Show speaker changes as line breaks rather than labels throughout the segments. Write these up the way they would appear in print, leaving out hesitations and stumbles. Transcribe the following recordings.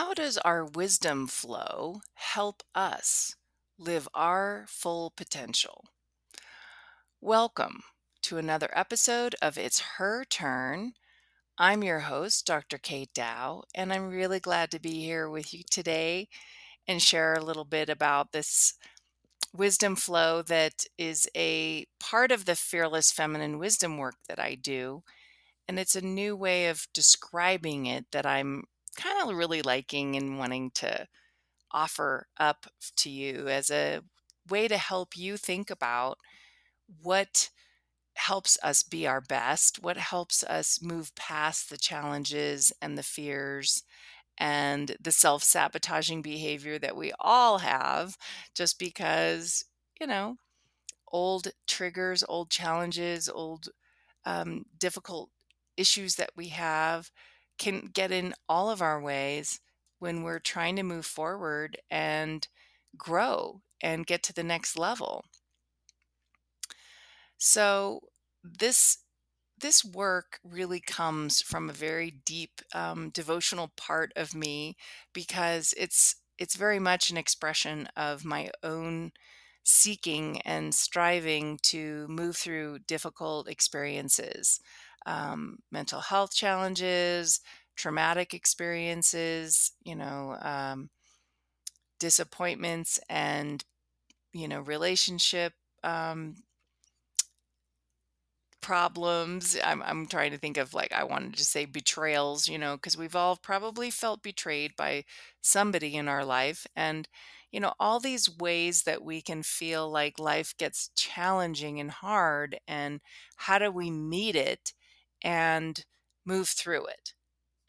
How does our wisdom flow help us live our full potential? Welcome to another episode of It's Her Turn. I'm your host, Dr. Kate Dow, and I'm really glad to be here with you today and share a little bit about this wisdom flow that is a part of the Fearless Feminine Wisdom work that I do. And it's a new way of describing it that I'm kind of really liking and wanting to offer up to you as a way to help you think about what helps us be our best, what helps us move past the challenges and the fears and the self sabotaging behavior that we all have just because, you know, old triggers, old challenges, old difficult issues that we have can get in all of our ways when we're trying to move forward and grow and get to the next level. So this this work really comes from a very deep devotional part of me because it's very much an expression of my own seeking and striving to move through difficult experiences, mental health challenges, traumatic experiences, disappointments, and relationship um, problems. I'm trying to think of, like, I wanted to say betrayals, because we've all probably felt betrayed by somebody in our life. And, all these ways that we can feel like life gets challenging and hard, and how do we meet it and move through it?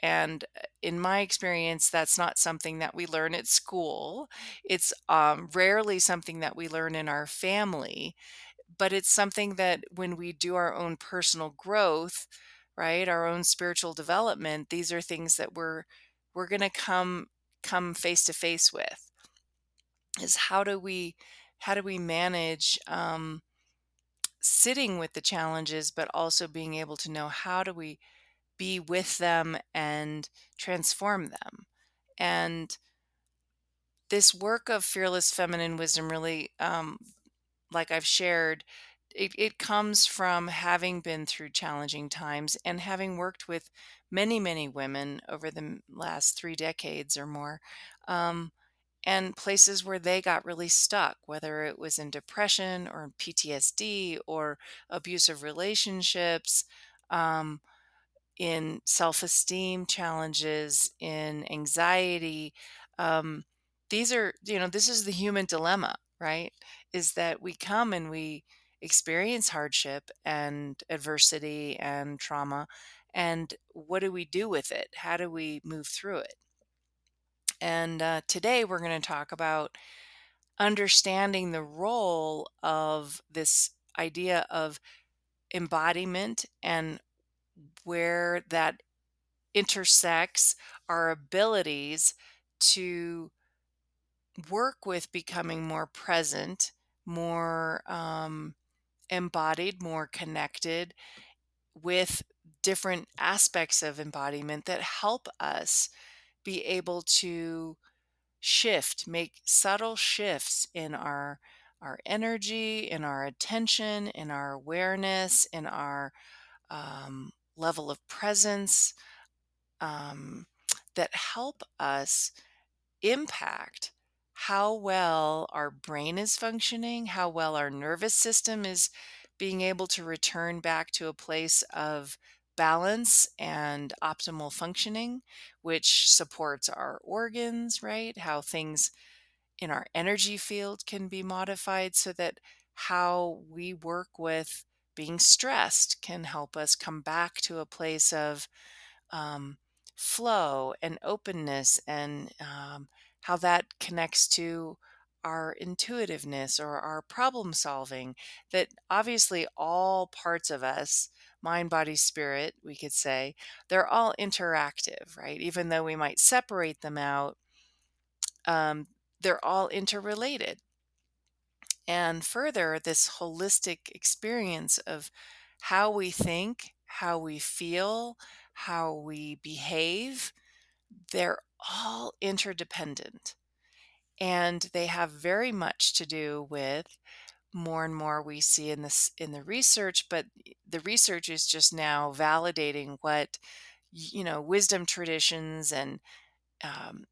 And in my experience, that's not something that we learn at school. It's rarely something that we learn in our family, but it's something that when we do our own personal growth, right, our own spiritual development, these are things that we're going to come face to face with, is how do we manage sitting with the challenges, but also being able to know how do we be with them and transform them. And this work of fearless feminine wisdom really, like I've shared, it comes from having been through challenging times and having worked with many, many women over the last 3 decades or more, um, and places where they got really stuck, whether it was in depression or in PTSD or abusive relationships. In self-esteem challenges, in anxiety. Um, this is the human dilemma, right? Is that we come and we experience hardship and adversity and trauma. And what do we do with it? How do we move through it? And today we're going to talk about understanding the role of this idea of embodiment and where that intersects our abilities to work with becoming more present, more embodied, more connected with different aspects of embodiment that help us be able to make subtle shifts in our energy, in our attention, in our awareness, in our level of presence, um, that help us impact how well our brain is functioning, how well our nervous system is being able to return back to a place of balance and optimal functioning, which supports our organs, right? How things in our energy field can be modified so that how we work with being stressed can help us come back to a place of um, flow and openness, and how that connects to our intuitiveness or our problem solving. That obviously all parts of us, mind, body, spirit, we could say, they're all interactive, right? Even though we might separate them out, um, they're all interrelated. And further, this holistic experience of how we think, how we feel, how we behave, they're all interdependent, and they have very much to do with more and more we see in this in the research, but the research is just now validating what wisdom traditions and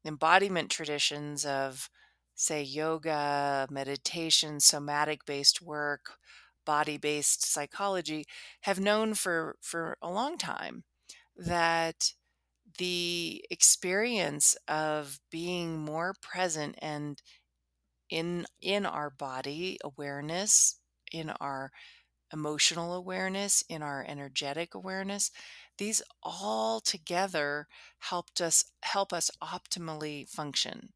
embodiment traditions of, say, yoga, meditation, somatic based work, body based psychology have known for a long time, that the experience of being more present and in our body awareness, in our emotional awareness, in our energetic awareness, these all together help us optimally function.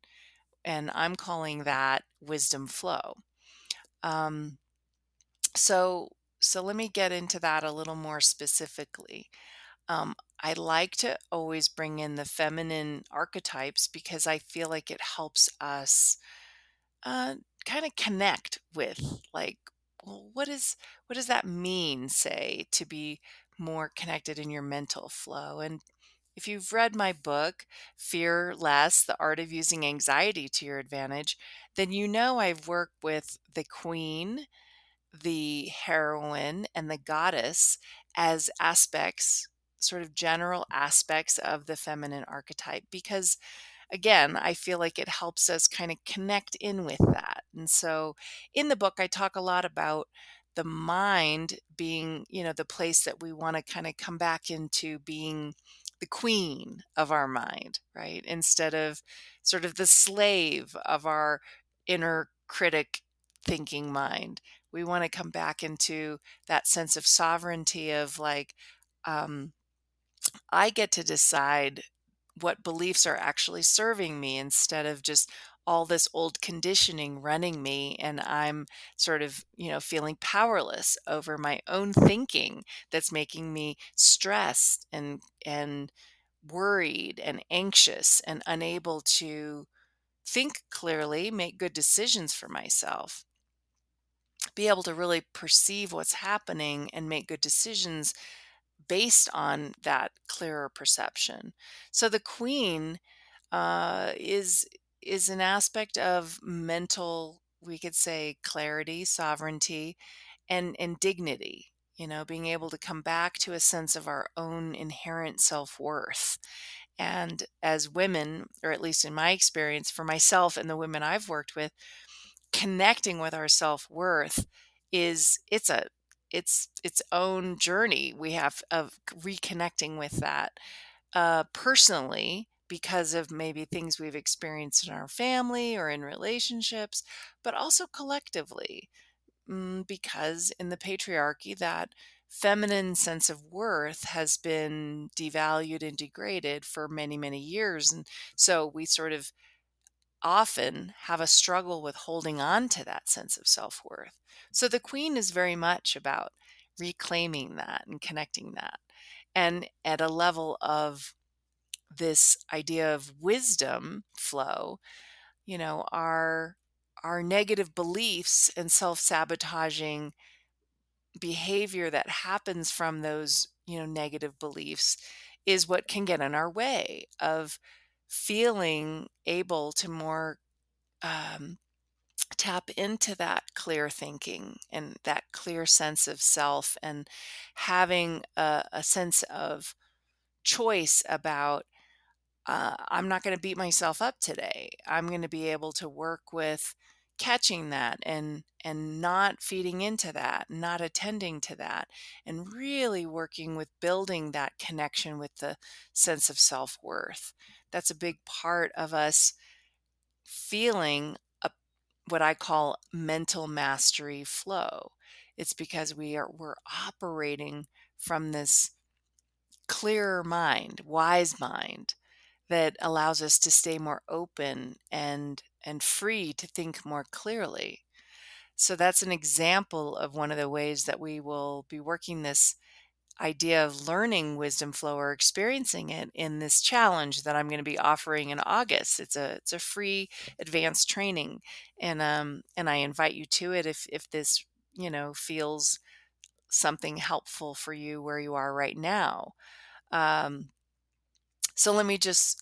And I'm calling that wisdom flow. Um, so so let me get into that a little more specifically. I like to always bring in the feminine archetypes because I feel like it helps us uh, kind of connect with, like, well, what does that mean, say, to be more connected in your mental flow? And if you've read my book, Fear Less: The Art of Using Anxiety to Your Advantage, then you know I've worked with the queen, the heroine, and the goddess as aspects, sort of general aspects of the feminine archetype, because again, I feel like it helps us kind of connect in with that. And so in the book, I talk a lot about the mind being, the place that we want to kind of come back into being the queen of our mind, right? Instead of sort of the slave of our inner critic thinking mind. We want to come back into that sense of sovereignty of, like, um, I get to decide what beliefs are actually serving me instead of just all this old conditioning running me, and I'm sort of, feeling powerless over my own thinking that's making me stressed and worried and anxious and unable to think clearly, make good decisions for myself, be able to really perceive what's happening and make good decisions based on that clearer perception. So the queen is an aspect of mental, we could say, clarity, sovereignty, and dignity. Being able to come back to a sense of our own inherent self worth. And as women, or at least in my experience for myself and the women I've worked with, connecting with our self-worth is it's its own journey we have of reconnecting with that, personally, because of maybe things we've experienced in our family or in relationships, but also collectively, because in the patriarchy, that feminine sense of worth has been devalued and degraded for many, many years. And so we sort of often have a struggle with holding on to that sense of self-worth. So the queen is very much about reclaiming that and connecting that. And at a level of this idea of wisdom flow, our negative beliefs and self-sabotaging behavior that happens from those, negative beliefs is what can get in our way of feeling able to more um, tap into that clear thinking and that clear sense of self, and having a sense of choice about, I'm not going to beat myself up today. I'm going to be able to work with catching that and not feeding into that, not attending to that, and really working with building that connection with the sense of self-worth. That's a big part of us feeling a what I call mental mastery flow. It's because we're operating from this clearer mind, wise mind, that allows us to stay more open and free to think more clearly. So that's an example of one of the ways that we will be working this idea of learning wisdom flow or experiencing it in this challenge that I'm going to be offering in August. It's a free advanced training, and I invite you to it if this, feels something helpful for you where you are right now. Um So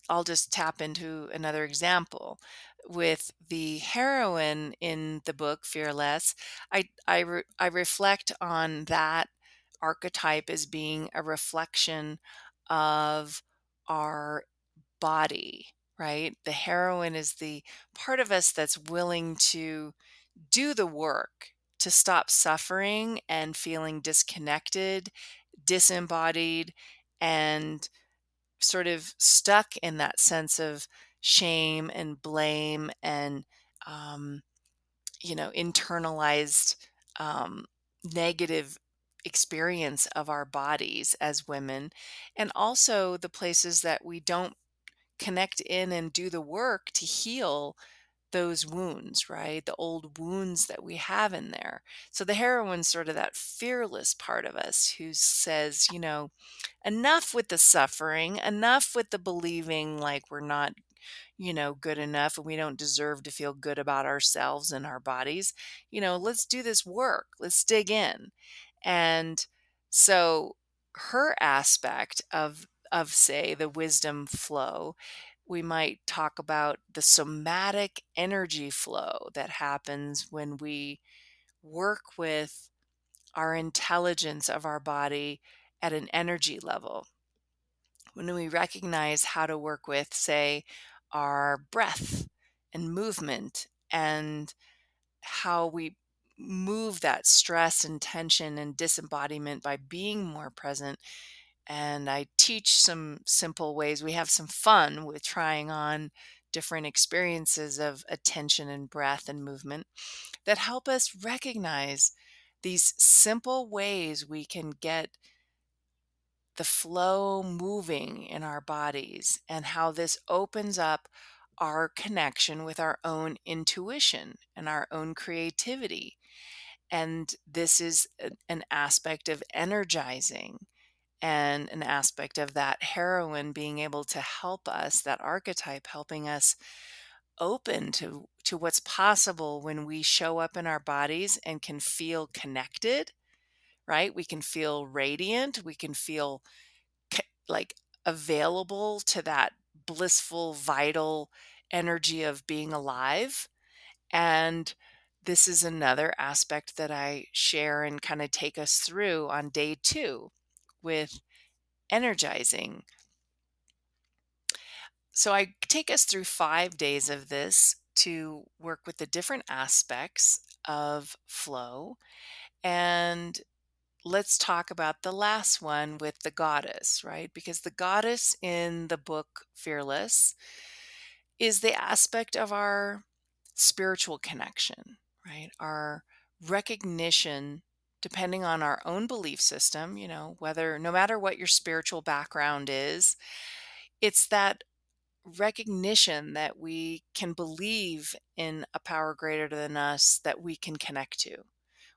I'll just tap into another example. With the heroine in the book Fearless, I reflect on that archetype as being a reflection of our body, right? The heroine is the part of us that's willing to do the work to stop suffering and feeling disconnected, disembodied, and sort of stuck in that sense of shame and blame and um, internalized um, negative experience of our bodies as women, and also the places that we don't connect in and do the work to heal those wounds, right? The old wounds that we have in there. So the heroine's sort of that fearless part of us who says, enough with the suffering, enough with the believing like we're not, good enough and we don't deserve to feel good about ourselves and our bodies. Let's do this work. Let's dig in. And so her aspect of say the wisdom flow, we might talk about the somatic energy flow that happens when we work with our intelligence of our body at an energy level. When we recognize how to work with, say, our breath and movement, and how we move that stress and tension and disembodiment by being more present. And I teach some simple ways. We have some fun with trying on different experiences of attention and breath and movement that help us recognize these simple ways we can get the flow moving in our bodies, and how this opens up our connection with our own intuition and our own creativity. And this is an aspect of energizing, and an aspect of that heroine being able to help us, that archetype helping us open to what's possible when we show up in our bodies and can feel connected, right? We can feel radiant, we can feel like available to that blissful, vital energy of being alive. And this is another aspect that I share and kind of take us through on day 2 with energizing. So I take us through 5 days of this to work with the different aspects of flow. And let's talk about the last one with the goddess, right? Because the goddess in the book Fearless is the aspect of our spiritual connection, right? Our recognition, depending on our own belief system, whether no matter what your spiritual background is, it's that recognition that we can believe in a power greater than us that we can connect to,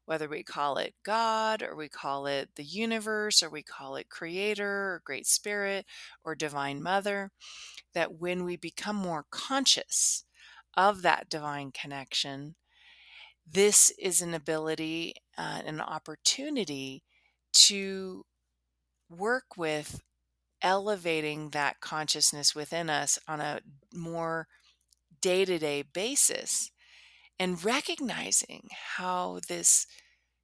whether we call it God or we call it the universe or we call it creator or great spirit or divine mother, that when we become more conscious of that divine connection, this is an ability, an opportunity to work with elevating that consciousness within us on a more day to day basis, and recognizing how this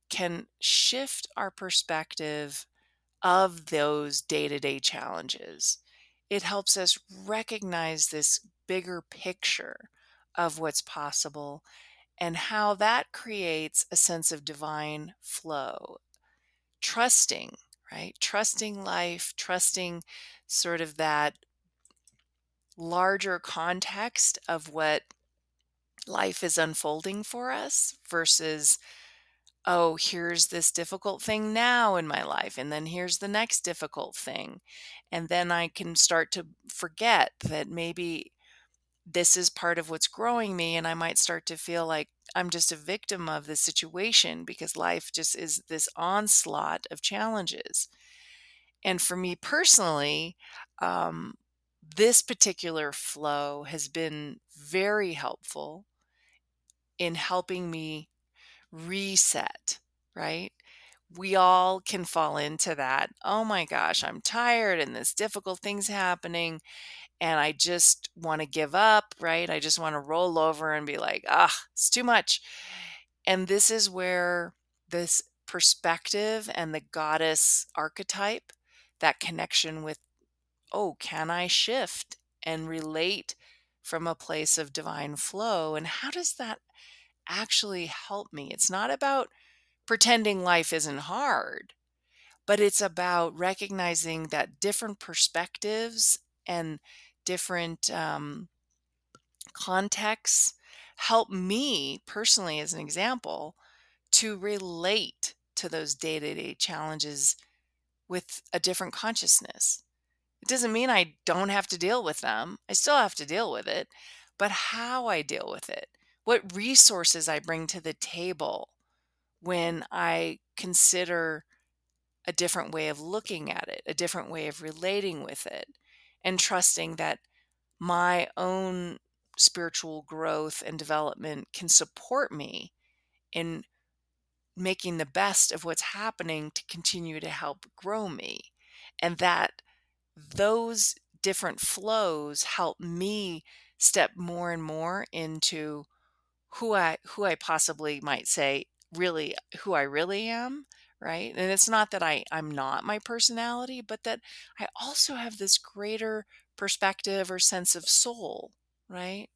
can shift our perspective of those day to day challenges. It helps us recognize this bigger picture of what's possible and how that creates a sense of divine flow. Trusting, right? Trusting life, trusting sort of that larger context of what life is unfolding for us versus, oh, here's this difficult thing now in my life, and then here's the next difficult thing. And then I can start to forget that maybe this is part of what's growing me, and I might start to feel like I'm just a victim of the situation because life just is this onslaught of challenges. And for me personally, um, this particular flow has been very helpful in helping me reset, right? we all can fall into that. Oh my gosh, I'm tired and this difficult thing's happening and I just want to give up, right? I just want to roll over and be like, ah, it's too much. And this is where this perspective and the goddess archetype, that connection with, oh, can I shift and relate from a place of divine flow? And how does that actually help me? It's not about pretending life isn't hard, but it's about recognizing that different perspectives and different contexts help me personally, as an example, to relate to those day to day challenges with a different consciousness. It doesn't mean I don't have to deal with them. I still have to deal with it, but how I deal with it, what resources I bring to the table when I consider a different way of looking at it, a different way of relating with it, and trusting that my own spiritual growth and development can support me in making the best of what's happening to continue to help grow me. And that those different flows help me step more and more into who I possibly might say really who I really am, right? And it's not that I'm not my personality, but that I also have this greater perspective or sense of soul, right?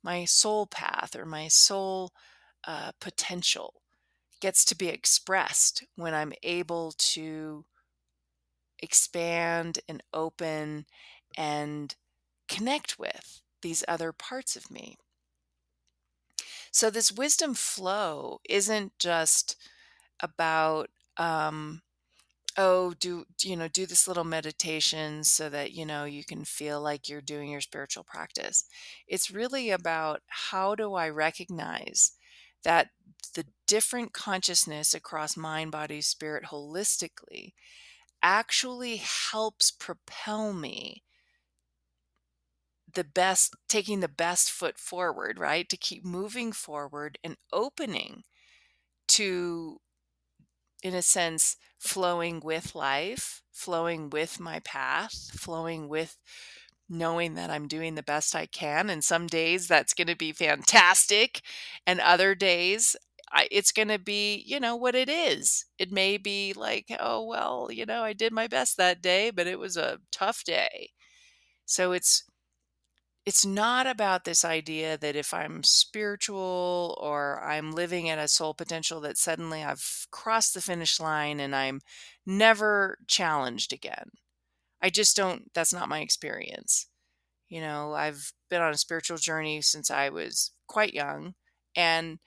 My soul path or my soul potential gets to be expressed when I'm able to expand and open and connect with these other parts of me. So this wisdom flow isn't just about oh do this little meditation so that you can feel like you're doing your spiritual practice. It's really about how do I recognize that the different consciousness across mind, body, spirit holistically actually helps propel me the best, taking the best foot forward, right? To keep moving forward and opening to, in a sense, flowing with life, flowing with my path, flowing with knowing that I'm doing the best I can. And some days that's going to be fantastic. And other days, it's going to be, what it is. It may be like, oh, well, I did my best that day, but it was a tough day. So it's not about this idea that if I'm spiritual or I'm living at a soul potential that suddenly I've crossed the finish line and I'm never challenged again. I just don't, that's not my experience. I've been on a spiritual journey since I was quite young. And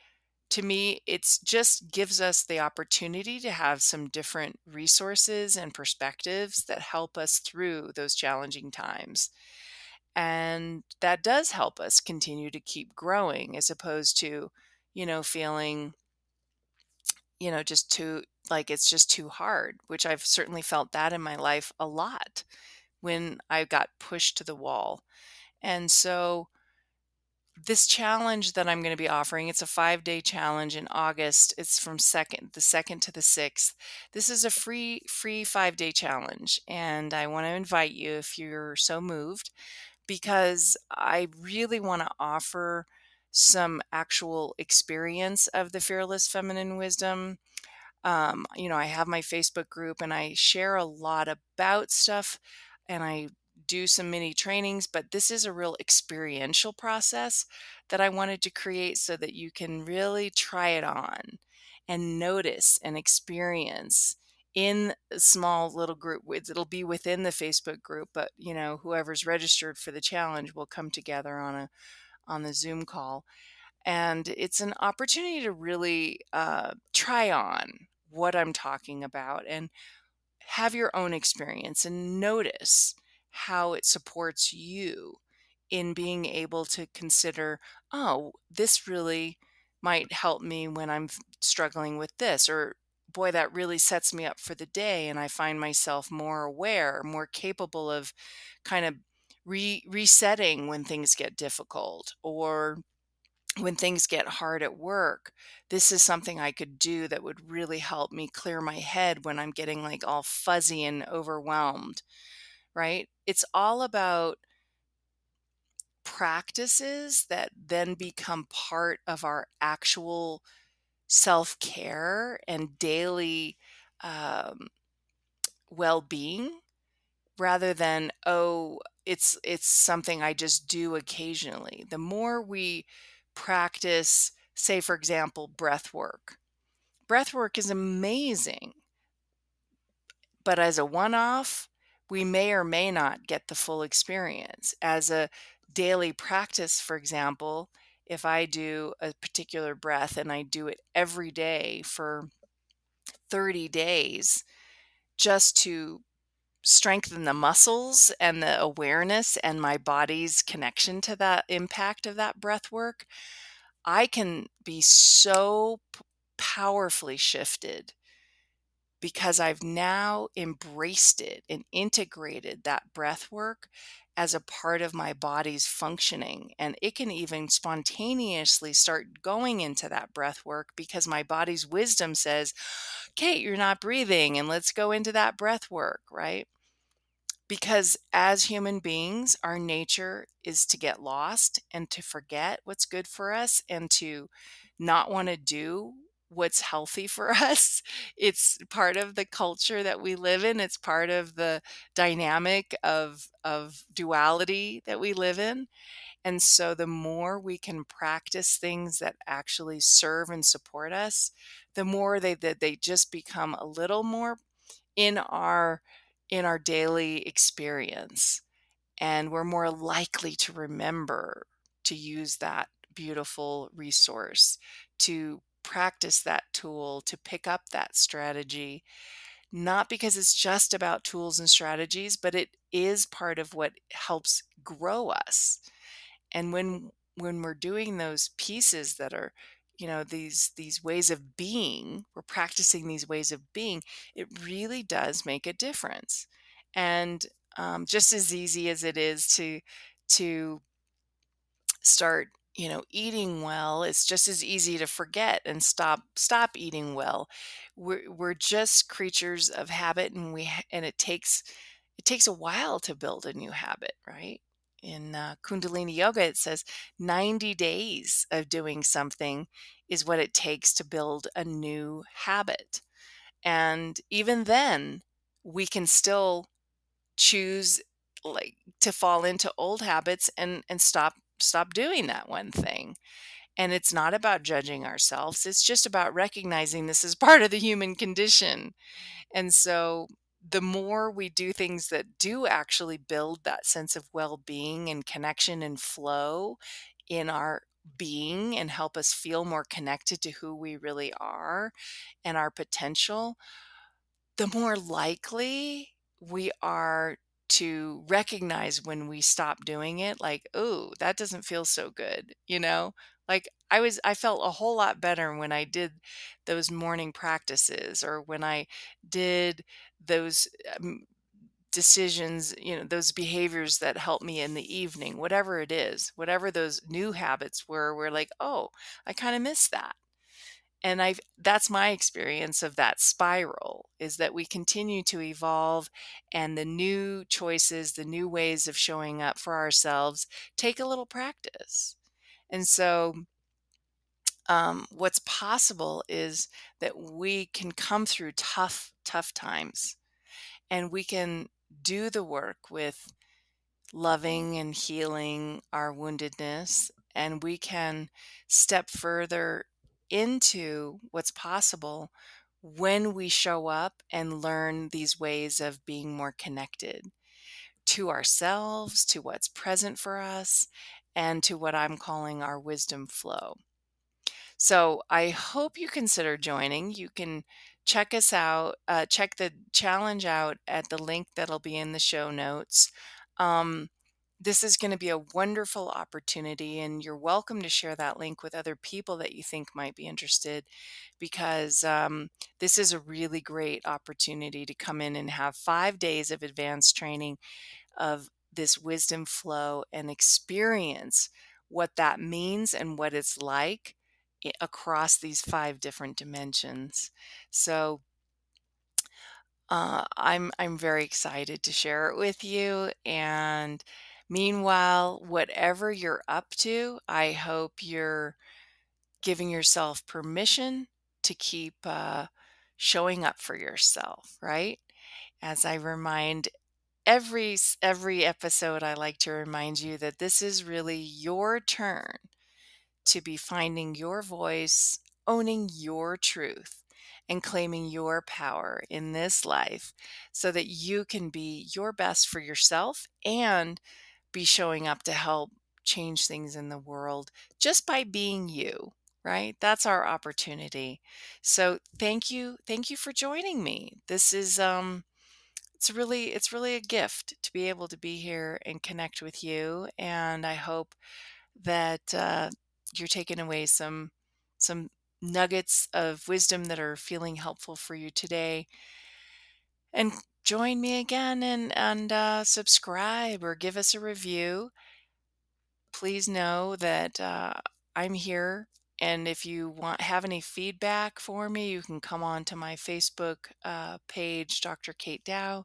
to me, it's just gives us the opportunity to have some different resources and perspectives that help us through those challenging times. And that does help us continue to keep growing as opposed to, feeling, just too, like it's just too hard, which I've certainly felt that in my life a lot when I got pushed to the wall. And so this challenge that I'm going to be offering, it's a 5-day challenge in August. It's from the 2nd to the 6th. This is a free 5-day challenge. And I want to invite you if you're so moved because I really want to offer some actual experience of the fearless feminine wisdom. I have my Facebook group and I share a lot about stuff and I do some mini trainings, but this is a real experiential process that I wanted to create so that you can really try it on and notice and experience in a small little group. It'll be within the Facebook group, but whoever's registered for the challenge will come together on the Zoom call, and it's an opportunity to really try on what I'm talking about and have your own experience and notice how it supports you in being able to consider, oh, this really might help me when I'm struggling with this, or boy, that really sets me up for the day. And I find myself more aware, more capable of kind of resetting when things get difficult, or when things get hard at work, this is something I could do that would really help me clear my head when I'm getting like all fuzzy and overwhelmed, right? It's all about practices that then become part of our actual self care and daily um, well being rather than, oh, it's something I just do occasionally. The more we practice, say, for example, breath work is amazing, but as a one off, we may or may not get the full experience. As a daily practice, for example, if I do a particular breath and I do it every day for 30 days just to strengthen the muscles and the awareness and my body's connection to that impact of that breath work, I can be so powerfully shifted because I've now embraced it and integrated that breath work as a part of my body's functioning. And it can even spontaneously start going into that breath work because my body's wisdom says, Kate, you're not breathing, and let's go into that breath work, right? Because as human beings, our nature is to get lost and to forget what's good for us and to not want to do what's healthy for us. It's part of the culture that we live in. It's part of the dynamic of duality that we live in. And so the more we can practice things that actually serve and support us, the more they just become a little more in our daily experience, and we're more likely to remember to use that beautiful resource, to practice that tool, to pick up that strategy, not because it's just about tools and strategies, but it is part of what helps grow us. And when we're doing those pieces that are, these ways of being, we're practicing these ways of being, it really does make a difference. And just as easy as it is to start, eating well, it's just as easy to forget and stop eating well. We're just creatures of habit, and and it takes a while to build a new habit, right? In Kundalini Yoga, it says 90 days of doing something is what it takes to build a new habit. And even then, we can still choose, like, to fall into old habits and stop doing that one thing. And it's not about judging ourselves. It's just about recognizing this is part of the human condition. And so the more we do things that do actually build that sense of well-being and connection and flow in our being and help us feel more connected to who we really are and our potential, the more likely we are to recognize when we stop doing it, like, oh, that doesn't feel so good, like I felt a whole lot better when I did those morning practices, or when I did those decisions, those behaviors that help me in the evening, whatever it is, whatever those new habits were, we're like, oh, I kind of miss that. And that's my experience of that spiral, is that we continue to evolve, and the new choices, the new ways of showing up for ourselves take a little practice. And so what's possible is that we can come through tough times, and we can do the work with loving and healing our woundedness, and we can step further into what's possible when we show up and learn these ways of being more connected to ourselves, to what's present for us, and to what I'm calling our wisdom flow. So I hope you consider joining. You can check us out, check the challenge out at the link that'll be in the show notes. Um, this is going to be a wonderful opportunity, and you're welcome to share that link with other people that you think might be interested, because this is a really great opportunity to come in and have 5 days of advanced training of this wisdom flow and experience what that means and what it's like across these 5 different dimensions. So I'm very excited to share it with you. And meanwhile, whatever you're up to, I hope you're giving yourself permission to keep showing up for yourself, right? As I remind every episode, I like to remind you that this is really your turn to be finding your voice, owning your truth, and claiming your power in this life so that you can be your best for yourself and be showing up to help change things in the world just by being you, right? That's our opportunity. So thank you for joining me. This is it's really a gift to be able to be here and connect with you, and I hope that you're taking away some nuggets of wisdom that are feeling helpful for you today. And join me again and subscribe or give us a review. Please know that I'm here. And if you have any feedback for me, you can come on to my Facebook page, Dr. Kate Dow,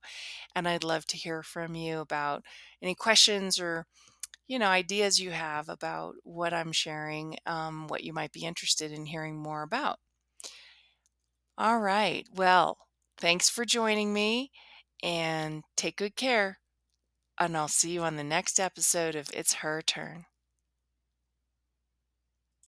and I'd love to hear from you about any questions or ideas you have about what I'm sharing, what you might be interested in hearing more about. All right. Well, thanks for joining me and take good care. And I'll see you on the next episode of It's Her Turn.